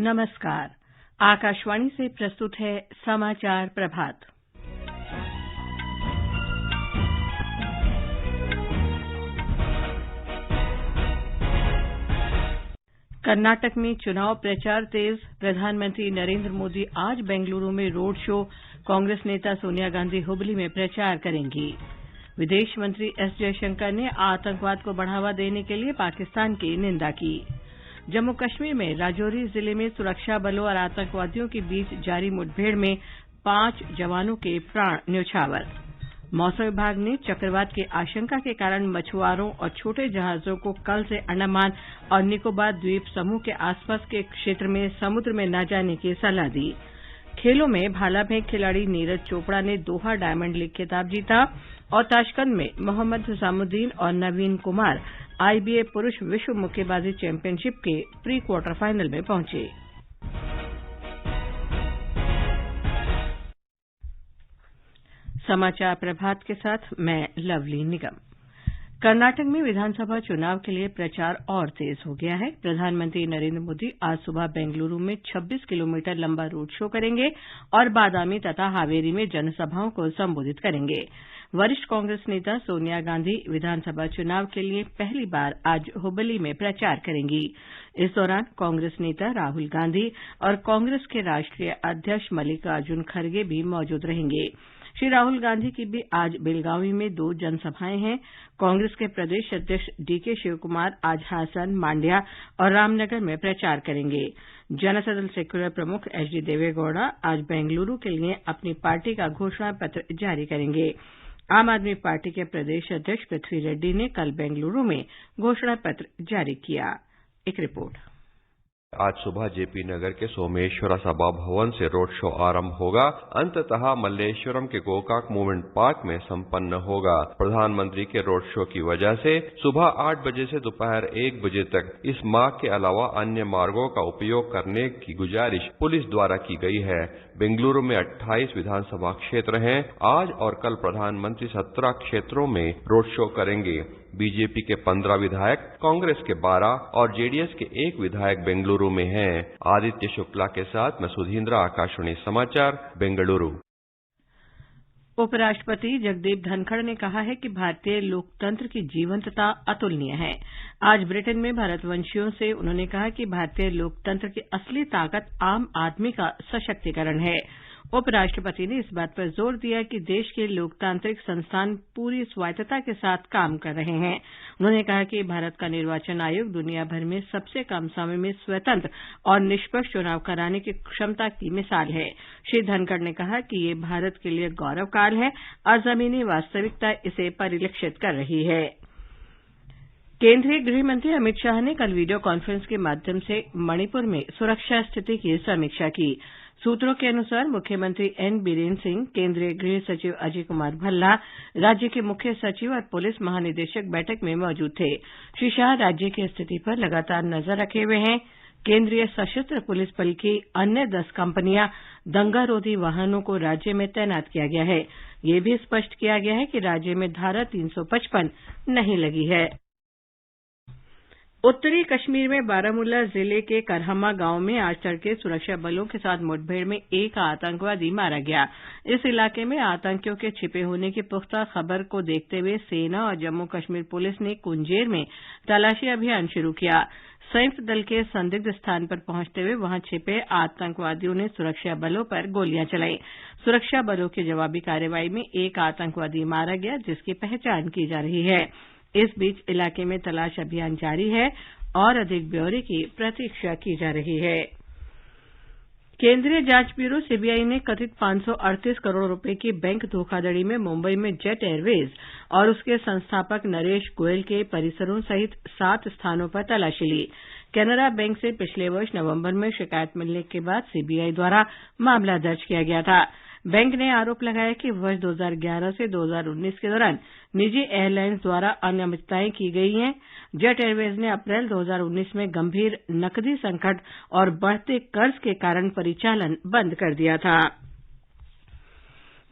नमस्कार। आकाशवाणी से प्रस्तुत है समाचार प्रभात। कर्नाटक में चुनाव प्रचार तेज। प्रधानमंत्री नरेंद्र मोदी आज बेंगलुरु में रोड शो। कांग्रेस नेता सोनिया गांधी हुबली में प्रचार करेंगी। विदेश मंत्री एस जयशंकर ने आतंकवाद को बढ़ावा देने के लिए पाकिस्तान की निंदा की। जम्मू कश्मीर में राजौरी जिले में सुरक्षा बलों और आतंकवादियों के बीच जारी मुठभेड़ में 5 जवानों के प्राण न्यौछावर। मौसम विभाग ने चक्रवात की आशंका के कारण मछुआरों और छोटे जहाजों को कल से अंडमान और निकोबार द्वीप समूह के आसपास के क्षेत्र में समुद्र में न जाने की सलाह दी। खेलों में भाला फेंक खिलाड़ी नीरज चोपड़ा ने दोहा डायमंड लीग खिताब जीता और ताशकंद में मोहम्मद हुसामुद्दीन और नवीन कुमार आईबीए पुरुष विश्व मुक्केबाजी चैंपियनशिप के प्री क्वार्टर फाइनल में पहुंचे। समाचार प्रभात के साथ मैं लवली निगम। कर्नाटक में विधानसभा चुनाव के लिए प्रचार और तेज हो गया है। प्रधानमंत्री नरेंद्र मोदी आज सुबह बेंगलुरु में 26 किलोमीटर लंबा रोड शो करेंगे और बादामी तथा हावेरी में जनसभाओं को संबोधित करेंगे। वरिष्ठ कांग्रेस नेता सोनिया गांधी विधानसभा चुनाव के लिए पहली बार आज हुबली में प्रचार करेंगी। इस दौरान कांग्रेस नेता राहुल गांधी और कांग्रेस के राष्ट्रीय अध्यक्ष मल्लिकार्जुन खड़गे भी मौजूद रहेंगे। श्री राहुल गांधी की भी आज बेलगावी में 2 जनसभाएं हैं। कांग्रेस के प्रदेश अध्यक्ष डीके शिवकुमार आज हासन, मांड्या और रामनगर में प्रचार करेंगे। जनता दल सेक्युलर प्रमुख एचडी देवेगौड़ा आज बेंगलुरु के लिए अपनी पार्टी का घोषणा पत्र जारी करेंगे। आम आदमी पार्टी के प्रदेश अध्यक्ष पृथ्वी रेड्डी ने कल बेंगलुरु में घोषणा पत्र जारी किया। एक रिपोर्ट। आज सुबह जेपी नगर के सोमेश्वर सभा भवन से रोड शो आरंभ होगा। अंततः मल्लेश्वरम के गोकाक मूवमेंट पार्क में संपन्न होगा। प्रधानमंत्री के रोड शो की वजह से सुबह 8 बजे से दोपहर 1 बजे तक इस मार्ग के अलावा अन्य मार्गों का उपयोग करने की गुजारिश पुलिस द्वारा की गई है। बेंगलुरु में 28 विधानसभा क्षेत्र हैं। आज और कल प्रधानमंत्री 17 क्षेत्रों में रोड शो करेंगे। बीजेपी के 15 विधायक, कांग्रेस के 12 और जेडीएस के 1 विधायक बेंगलुरु में हैं। आदित्य शुक्ला के साथ मैं सुधींद्र, आकाशवाणी समाचार, बेंगलुरु। उपराष्ट्रपति जगदीप धनखड़ ने कहा है कि भारतीय लोकतंत्र की जीवंतता अतुलनीय है। आज ब्रिटेन में भारतवंशियों से उन्होंने कहा कि भारतीय लोकतंत्र की असली ताकत आम आदमी का सशक्तिकरण है। उपराष्ट्रपति ने इस बात पर जोर दिया कि देश के लोकतांत्रिक संस्थान पूरी स्वायत्तता के साथ काम कर रहे हैं। उन्होंने कहा कि भारत का निर्वाचन आयोग दुनिया भर में सबसे कम समय में स्वतंत्र और निष्पक्ष चुनाव कराने की क्षमता की मिसाल है। श्री धनखड़ ने कहा कि ये भारत के लिए गौरव काल है और जमीनी वास्तविकता इसे परिलक्षित कर रही है। केंद्रीय गृह मंत्री अमित शाह ने कल वीडियो कॉन्फ्रेंस के माध्यम से मणिपुर में सुरक्षा स्थिति की समीक्षा की। सूत्रों के अनुसार मुख्यमंत्री एन बीरेन सिंह, केंद्रीय गृह सचिव अजय कुमार भल्ला, राज्य के मुख्य सचिव और पुलिस महानिदेशक बैठक में मौजूद थे। श्री शाह राज्य की स्थिति पर लगातार नजर रखे हुए हैं। केंद्रीय सशस्त्र पुलिस बल की अन्य 10 कंपनियां दंगारोधी वाहनों को राज्य में तैनात किया गया है। यह भी स्पष्ट किया गया है कि राज्य में धारा 355 नहीं लगी है। उत्तरी कश्मीर में बारामूला जिले के करहमा गांव में आज तड़के सुरक्षा बलों के साथ मुठभेड़ में 1 आतंकवादी मारा गया। इस इलाके में आतंकियों के छिपे होने की पुख्ता खबर को देखते हुए सेना और जम्मू कश्मीर पुलिस ने कुंजेर में तलाशी अभियान शुरू किया। संयुक्त दल के संदिग्ध स्थान पर पहुंचते हुए वहां छिपे आतंकवादियों ने सुरक्षा बलों पर गोलियां चलाई। सुरक्षा बलों की जवाबी कार्रवाई में 1 आतंकवादी मारा गया, जिसकी पहचान की जा रही है। इस बीच इलाके में तलाश अभियान जारी है और अधिक ब्यौरे की प्रतीक्षा की जा रही है। केंद्रीय जांच ब्यूरो सीबीआई ने कथित 538 करोड़ रुपए की बैंक धोखाधड़ी में मुंबई में जेट एयरवेज और उसके संस्थापक नरेश गोयल के परिसरों सहित 7 स्थानों पर तलाशी ली। कैनरा बैंक से पिछले वर्ष नवंबर में शिकायत मिलने के बाद सीबीआई द्वारा मामला दर्ज किया गया था। बैंक ने आरोप लगाया कि वर्ष 2011 से 2019 के दौरान निजी एयरलाइंस द्वारा अनियमितताएं की गई हैं। जेट एयरवेज ने अप्रैल 2019 में गंभीर नकदी संकट और बढ़ते कर्ज के कारण परिचालन बंद कर दिया था।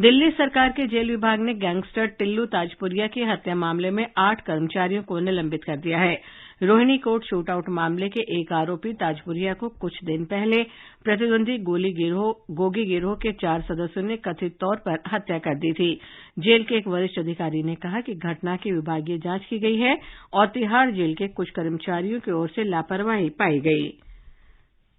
दिल्ली सरकार के जेल विभाग ने गैंगस्टर टिल्लू ताजपुरिया की हत्या मामले में 8 कर्मचारियों को निलंबित कर दिया है। रोहिणी कोर्ट शूटआउट मामले के एक आरोपी ताजपुरिया को कुछ दिन पहले प्रतिद्वंदी गोगी गिरोह के 4 सदस्यों ने कथित तौर पर हत्या कर दी थी। जेल के एक वरिष्ठ अधिकारी ने कहा कि घटना की विभागीय जांच की गई है और तिहाड़ जेल के कुछ कर्मचारियों की ओर से लापरवाही पाई गई।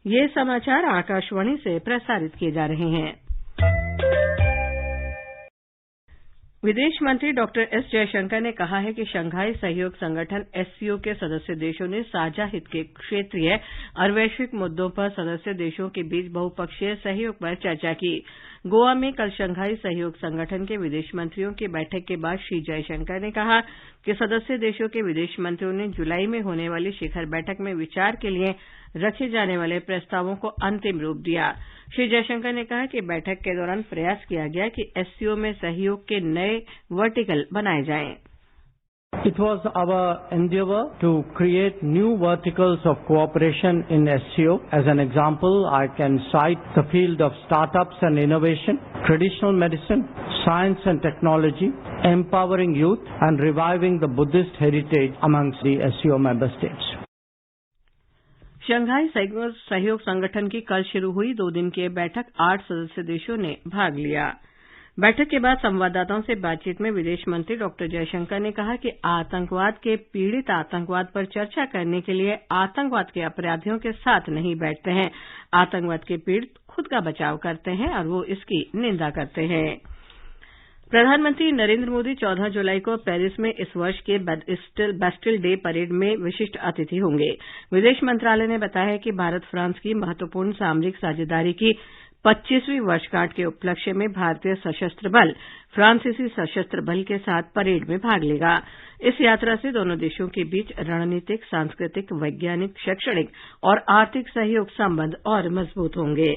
ये समाचार आकाशवाणी से प्रसारित किए जा रहे हैं। विदेश मंत्री डॉक्टर एस जयशंकर ने कहा है कि शंघाई सहयोग संगठन एससीओ के सदस्य देशों ने साझा हित के क्षेत्रीय और वैश्विक मुद्दों पर सदस्य देशों के बीच बहुपक्षीय सहयोग पर चर्चा की। गोवा में कल शंघाई सहयोग संगठन के विदेश मंत्रियों की बैठक के बाद श्री जयशंकर ने कहा कि सदस्य देशों के विदेश मंत्रियों ने जुलाई में होने वाली शिखर बैठक में विचार के लिए रखे जाने वाले प्रस्तावों को अंतिम रूप दिया। श्री जयशंकर ने कहा कि बैठक के दौरान प्रयास किया गया कि एससीओ में सहयोग के नए वर्टिकल बनाए जाएं। It was our endeavor to create new verticals of cooperation in SCO. As an example, I can cite the field of startups and innovation, traditional medicine, science and technology, empowering youth, and reviving the Buddhist heritage amongst the SCO member states. Shanghai सहयोग संगठन की कल शुरू हुई 2 दिन की बैठक 8 सदस्य देशों ने भाग लिया। बैठक के बाद संवाददाताओं से बातचीत में विदेश मंत्री डॉक्टर जयशंकर ने कहा कि आतंकवाद के पीड़ित आतंकवाद पर चर्चा करने के लिए आतंकवाद के अपराधियों के साथ नहीं बैठते हैं। आतंकवाद के पीड़ित खुद का बचाव करते हैं और वो इसकी निंदा करते हैं। प्रधानमंत्री नरेंद्र मोदी 14 जुलाई को पेरिस में इस वर्ष के बैस्टिल डे परेड में विशिष्ट अतिथि होंगे। विदेश मंत्रालय ने बताया है कि भारत फ्रांस की महत्वपूर्ण सामरिक साझेदारी की 25वीं वर्षगांठ के उपलक्ष्य में भारतीय सशस्त्र बल फ्रांसीसी सशस्त्र बल के साथ परेड में भाग लेगा। इस यात्रा से दोनों देशों के बीच रणनीतिक, सांस्कृतिक, वैज्ञानिक, शैक्षणिक और आर्थिक सहयोग संबंध और मजबूत होंगे।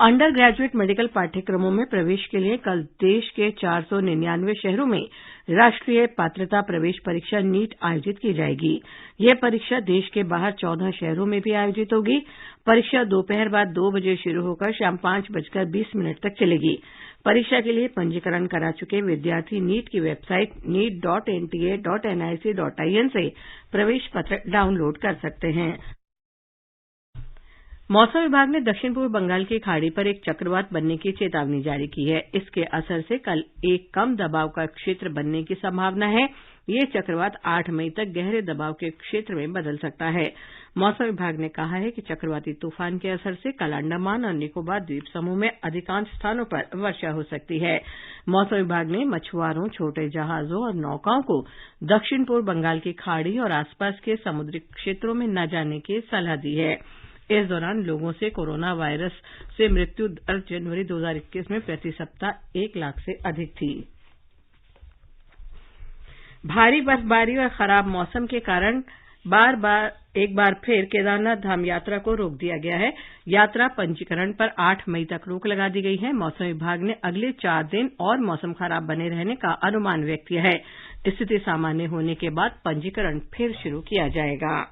अंडर ग्रेजुएट मेडिकल पाठ्यक्रमों में प्रवेश के लिए कल देश के 499 शहरों में राष्ट्रीय पात्रता प्रवेश परीक्षा नीट आयोजित की जाएगी। यह परीक्षा देश के बाहर 14 शहरों में भी आयोजित होगी। परीक्षा दोपहर बाद 2 बजे शुरू होकर शाम 5:20 तक चलेगी। परीक्षा के लिए पंजीकरण करा चुके विद्यार्थी नीट की वेबसाइट neet.nta.nic.in से प्रवेश पत्र डाउनलोड कर सकते हैं। मौसम विभाग ने दक्षिण पूर्व बंगाल की खाड़ी पर एक चक्रवात बनने की चेतावनी जारी की है। इसके असर से कल एक कम दबाव का क्षेत्र बनने की संभावना है। ये चक्रवात 8 मई तक गहरे दबाव के क्षेत्र में बदल सकता है। मौसम विभाग ने कहा है कि चक्रवाती तूफान के असर से कल अंडमान और निकोबार द्वीप समूह में अधिकांश स्थानों पर वर्षा हो सकती है। मौसम विभाग ने मछुआरों, छोटे जहाजों और नौकाओं को दक्षिण पूर्व बंगाल की खाड़ी और आसपास के समुद्री क्षेत्रों में न जाने की सलाह दी है। इस दौरान लोगों से कोरोना वायरस से मृत्यु दर जनवरी 2021 में प्रति सप्ताह 1 लाख से अधिक थी। भारी बर्फबारी और खराब मौसम के कारण एक बार फिर केदारनाथ धाम यात्रा को रोक दिया गया है। यात्रा पंजीकरण पर 8 मई तक रोक लगा दी गई है। मौसम विभाग ने अगले 4 दिन और मौसम खराब बने रहने का अनुमान व्यक्त किया है। स्थिति सामान्य होने के बाद पंजीकरण फिर शुरू किया जाएगा।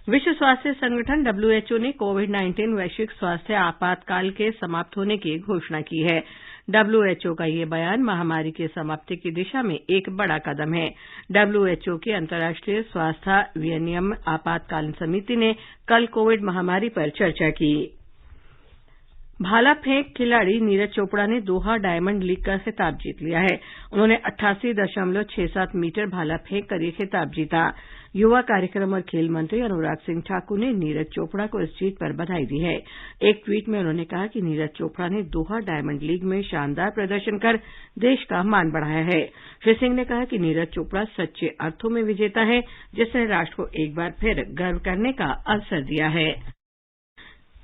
विश्व स्वास्थ्य संगठन WHO ने कोविड-19 वैश्विक स्वास्थ्य आपातकाल के समाप्त होने की घोषणा की है। WHO का ये बयान महामारी की समाप्ति की दिशा में एक बड़ा कदम है। WHO की अंतर्राष्ट्रीय स्वास्थ्य विनियम आपातकालीन समिति ने कल कोविड महामारी पर चर्चा की। भाला फेंक खिलाड़ी नीरज चोपड़ा ने दोहा डायमंड लीग का खिताब जीत लिया है। उन्होंने 88.67 मीटर भाला फेंक कर ये खिताब जीता। युवा कार्यक्रम और खेल मंत्री अनुराग सिंह ठाकुर ने नीरज चोपड़ा को इस जीत पर बधाई दी है। एक ट्वीट में उन्होंने कहा कि नीरज चोपड़ा ने दोहा डायमंड लीग में शानदार प्रदर्शन कर देश का मान बढ़ाया है। श्री सिंह ने कहा कि नीरज चोपड़ा सच्चे अर्थों में विजेता है, जिसने राष्ट्र को एक बार फिर गर्व करने का अवसर दिया है।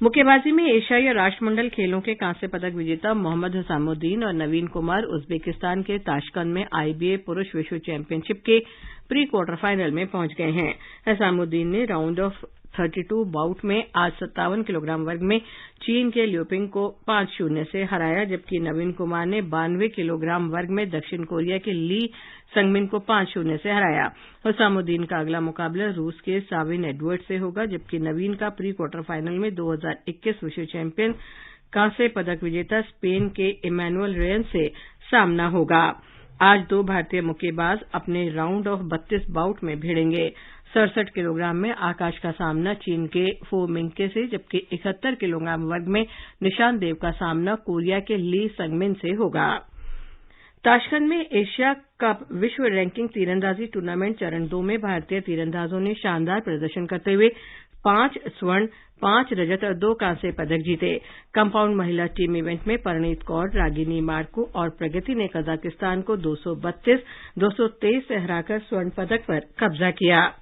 मुक्केबाजी में एशियाई और राष्ट्रमंडल खेलों के कांस्य पदक विजेता मोहम्मद हसामुद्दीन और नवीन कुमार उज्बेकिस्तान के ताशकंद में IBA पुरुष विश्व चैंपियनशिप के प्री क्वार्टर फाइनल में पहुंच गए हैं। हसामुद्दीन ने राउंड ऑफ 32 बाउट में आज 57 किलोग्राम वर्ग में चीन के ल्यूपिंग को 5-0 से हराया, जबकि नवीन कुमार ने 92 किलोग्राम वर्ग में दक्षिण कोरिया के ली संगमिन को 5-0 से हराया। हसामुद्दीन का अगला मुकाबला रूस के साविन एडवर्ड से होगा, जबकि नवीन का प्री क्वार्टर फाइनल में 2021 विश्व चैंपियन कांस्य पदक विजेता स्पेन के इमैनुअल रेयन से सामना होगा। आज 2 भारतीय मुक्केबाज अपने राउंड ऑफ 32 बाउट में भिड़ेंगे। 67 किलोग्राम में आकाश का सामना चीन के फो मिंगके से, जबकि 71 किलोग्राम वर्ग में निशान देव का सामना कोरिया के ली संगमिन से होगा। ताशकंद में एशिया कप विश्व रैंकिंग तीरंदाजी टूर्नामेंट चरण 2 में भारतीय तीरंदाजों ने शानदार प्रदर्शन करते हुए 5 स्वर्ण, 5 रजत और 2 कांस्य पदक जीते। कंपाउंड महिला टीम इवेंट में परनीत कौर, रागिनी मार्को और प्रगति ने कजाकिस्तान को 232-223 से हराकर स्वर्ण पदक पर कब्जा किया।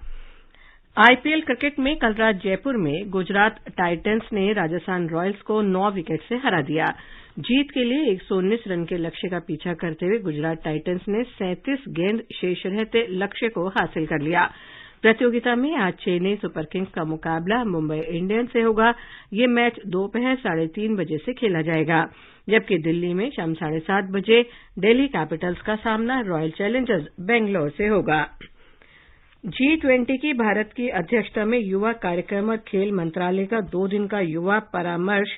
आईपीएल क्रिकेट में कल रात जयपुर में गुजरात टाइटंस ने राजस्थान रॉयल्स को 9 विकेट से हरा दिया। जीत के लिए 119 रन के लक्ष्य का पीछा करते हुए गुजरात टाइटंस ने 37 गेंद शेष रहते लक्ष्य को हासिल कर लिया। प्रतियोगिता में आज चेन्नई सुपर किंग्स का मुकाबला मुंबई इंडियंस से होगा। ये मैच दोपहर 3:30 बजे से खेला जाएगा, जबकि दिल्ली में शाम 7:30 बजे दिल्ली कैपिटल्स का सामना रॉयल चैलेंजर्स बेंगलौर से होगा। G20 की भारत की अध्यक्षता में युवा कार्यक्रम और खेल मंत्रालय का 2 दिन का युवा परामर्श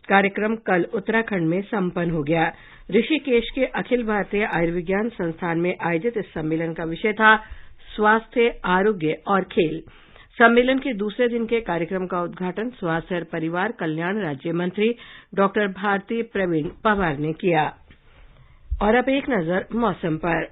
कार्यक्रम कल उत्तराखंड में संपन्न हो गया। ऋषिकेश के अखिल भारतीय आयुर्विज्ञान संस्थान में आयोजित इस सम्मेलन का विषय था स्वास्थ्य, आरोग्य और खेल। सम्मेलन के दूसरे दिन के कार्यक्रम का उद्घाटन स्वास्थ्य और परिवार कल्याण राज्य मंत्री डॉक्टर भारती प्रवीण पवार ने किया। और अब एक नजर मौसम पर।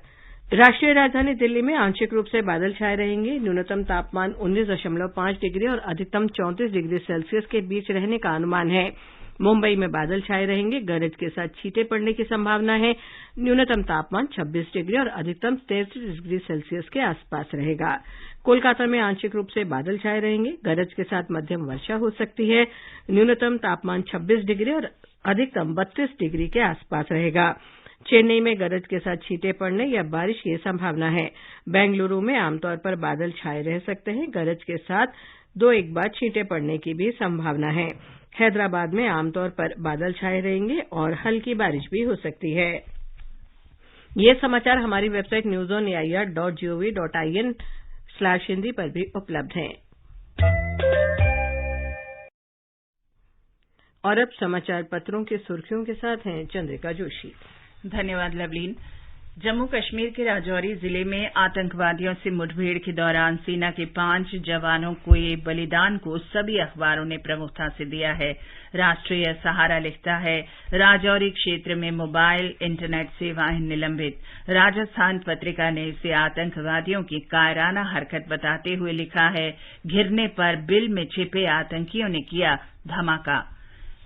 राष्ट्रीय राजधानी दिल्ली में आंशिक रूप से बादल छाए रहेंगे। न्यूनतम तापमान 19.5 डिग्री और अधिकतम 34 डिग्री सेल्सियस के बीच रहने का अनुमान है। मुंबई में बादल छाए रहेंगे, गरज के साथ छींटे पड़ने की संभावना है। न्यूनतम तापमान 26 डिग्री और अधिकतम 33 डिग्री सेल्सियस के आसपास रहेगा। कोलकाता में आंशिक रूप से बादल छाए रहेंगे, गरज के साथ मध्यम वर्षा हो सकती है। न्यूनतम तापमान 26 डिग्री और अधिकतम 32 डिग्री के आसपास रहेगा। चेन्नई में गरज के साथ छींटे पड़ने या बारिश की संभावना है। बेंगलुरु में आमतौर पर बादल छाए रह सकते हैं, गरज के साथ 2-1 बार छींटे पड़ने की भी संभावना है। हैदराबाद में आमतौर पर बादल छाए रहेंगे और हल्की बारिश भी हो सकती है। ये समाचार हमारी वेबसाइट newsonair.gov.in/hindi पर भी उपलब्ध हैं। और अब समाचार पत्रों की सुर्खियों के साथ हैं चंद्रिका जोशी। धन्यवाद लवलीन। जम्मू कश्मीर के राजौरी जिले में आतंकवादियों से मुठभेड़ के दौरान सेना के 5 जवानों के बलिदान को सभी अखबारों ने प्रमुखता से दिया है। राष्ट्रीय सहारा लिखता है, राजौरी क्षेत्र में मोबाइल इंटरनेट सेवाएं निलंबित। राजस्थान पत्रिका ने इसे आतंकवादियों की कायराना हरकत बताते हुए लिखा है, घिरने पर बिल में छिपे आतंकियों ने किया धमाका।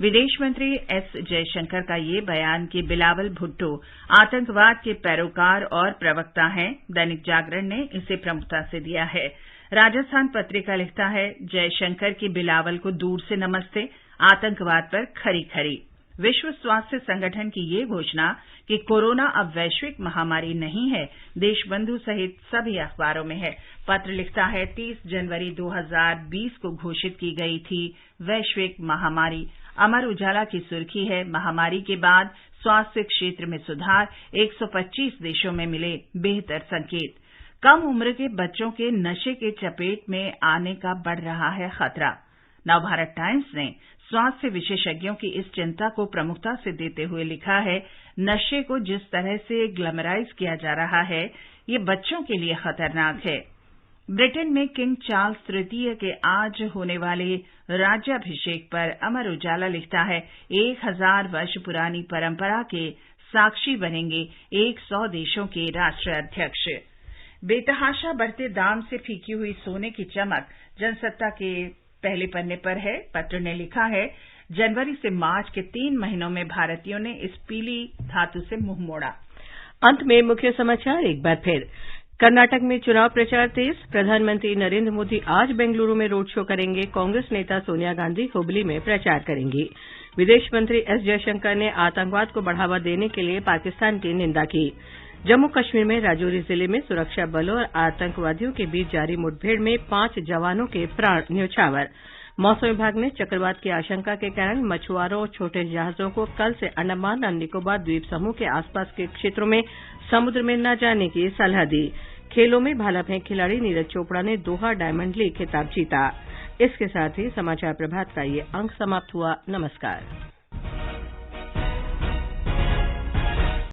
विदेश मंत्री एस जयशंकर का ये बयान कि बिलावल भुट्टो आतंकवाद के पैरोकार और प्रवक्ता हैं, दैनिक जागरण ने इसे प्रमुखता से दिया है। राजस्थान पत्रिका लिखता है, जयशंकर की बिलावल को दूर से नमस्ते, आतंकवाद पर खरी खरी। विश्व स्वास्थ्य संगठन की ये घोषणा कि कोरोना अब वैश्विक महामारी नहीं है, देशबंधु सहित सभी अखबारों में है। पत्र लिखता है, 30 जनवरी 2020 को घोषित की गई थी वैश्विक महामारी। अमर उजाला की सुर्खी है, महामारी के बाद स्वास्थ्य क्षेत्र में सुधार, 125 देशों में मिले बेहतर संकेत। कम उम्र के बच्चों के नशे के चपेट में आने का बढ़ रहा है खतरा। नवभारत टाइम्स ने स्वास्थ्य विशेषज्ञों की इस चिंता को प्रमुखता से देते हुए लिखा है, नशे को जिस तरह से ग्लैमराइज किया जा रहा है, ये बच्चों के लिए खतरनाक है। ब्रिटेन में किंग चार्ल्स तृतीय के आज होने वाले राज्याभिषेक पर अमर उजाला लिखता है, 1000 वर्ष पुरानी परंपरा के साक्षी बनेंगे 100 देशों के राष्ट्राध्यक्ष। बेतहाशा बढ़ते दाम से फीकी हुई सोने की चमक जनसत्ता के पहले पन्ने पर है। पत्र ने लिखा है, जनवरी से मार्च के 3 महीनों में भारतीयों ने इस पीली धातु से मुंह मोड़ा। अंत में मुख्य समाचार एक बार फिर। कर्नाटक में चुनाव प्रचार तेज। प्रधानमंत्री नरेंद्र मोदी आज बेंगलुरु में रोड शो करेंगे। कांग्रेस नेता सोनिया गांधी हुबली में प्रचार करेंगी। विदेश मंत्री एस जयशंकर ने आतंकवाद को बढ़ावा देने के लिए पाकिस्तान की निंदा की। जम्मू कश्मीर में राजौरी जिले में सुरक्षा बलों और आतंकवादियों के बीच जारी मुठभेड़ में 5 जवानों के प्राण न्यौछावर। मौसम विभाग ने चक्रवात की आशंका के कारण मछुआरों और छोटे जहाजों को कल से अंडमान और निकोबार द्वीप समूह के आसपास के क्षेत्रों में समुद्र में न जाने की सलाह दी। खेलों में भाला फेंक खिलाड़ी नीरज चोपड़ा ने दोहा डायमंड लीग खिताब जीता। इसके साथ ही समाचार प्रभात का ये अंक समाप्त हुआ। नमस्कार।